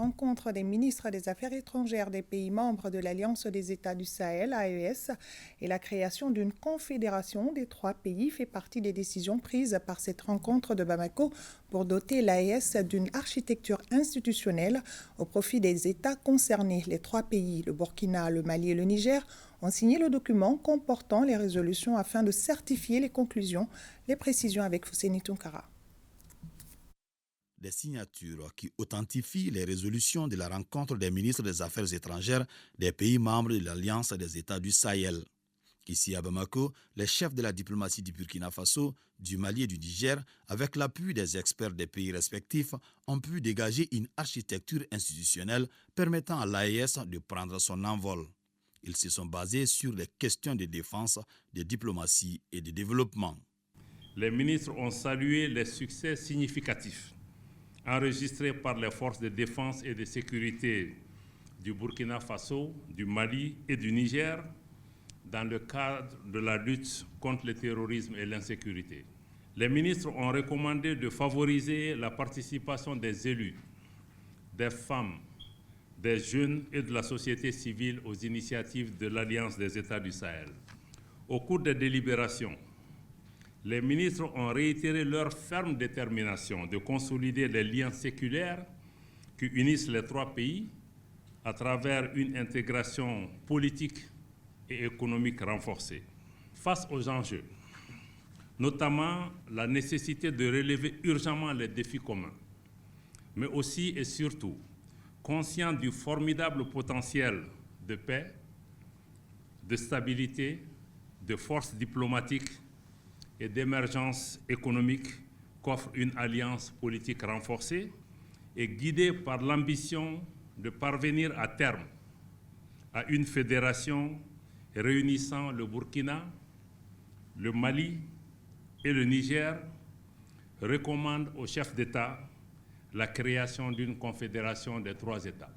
rencontre des ministres des Affaires étrangères des pays membres de l'Alliance des États du Sahel, AES, et la création d'une confédération des 3 pays fait partie des décisions prises par cette rencontre de Bamako pour doter l'AES d'une architecture institutionnelle au profit des États concernés. Les 3 pays, le Burkina, le Mali et le Niger, ont signé le document comportant les résolutions afin de certifier les conclusions. Les précisions avec Fousséni Tounkara. Des signatures qui authentifient les résolutions de la rencontre des ministres des Affaires étrangères des pays membres de l'Alliance des États du Sahel. Ici à Bamako, les chefs de la diplomatie du Burkina Faso, du Mali et du Niger, avec l'appui des experts des pays respectifs, ont pu dégager une architecture institutionnelle permettant à l'AES de prendre son envol. Ils se sont basés sur les questions de défense, de diplomatie et de développement. Les ministres ont salué les succès significatifs enregistrés par les forces de défense et de sécurité du Burkina Faso, du Mali et du Niger dans le cadre de la lutte contre le terrorisme et l'insécurité. Les ministres ont recommandé de favoriser la participation des élus, des femmes, des jeunes et de la société civile aux initiatives de l'Alliance des États du Sahel. Au cours des délibérations, les ministres ont réitéré leur ferme détermination de consolider les liens séculaires qui unissent les 3 pays à travers une intégration politique et économique renforcée. Face aux enjeux, notamment la nécessité de relever urgemment les défis communs, mais aussi et surtout conscient du formidable potentiel de paix, de stabilité, de force diplomatique et d'émergence économique qu'offre une alliance politique renforcée et guidée par l'ambition de parvenir à terme à une fédération réunissant le Burkina, le Mali et le Niger, recommande aux chefs d'État la création d'une confédération des 3 États.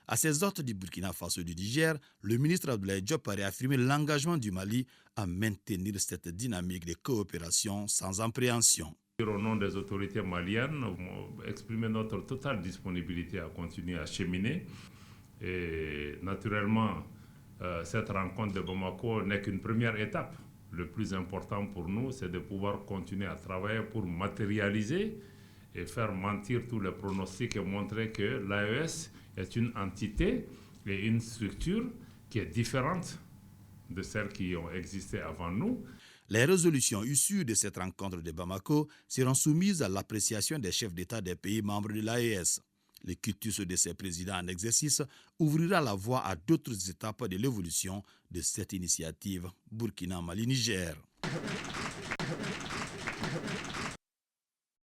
À ces hôtes du Burkina Faso et du Niger, le ministre Abdoulaye Diop a réaffirmé l'engagement du Mali à maintenir cette dynamique de coopération sans appréhension. Au nom des autorités maliennes, exprimer notre totale disponibilité à continuer à cheminer. Et naturellement, cette rencontre de Bamako n'est qu'une première étape. Le plus important pour nous, c'est de pouvoir continuer à travailler pour matérialiser et faire mentir tous les pronostics et montrer que l'AES est une entité et une structure qui est différente de celles qui ont existé avant nous. Les résolutions issues de cette rencontre de Bamako seront soumises à l'appréciation des chefs d'État des pays membres de l'AES. Le quitus de ces présidents en exercice ouvrira la voie à d'autres étapes de l'évolution de cette initiative Burkina-Mali-Niger.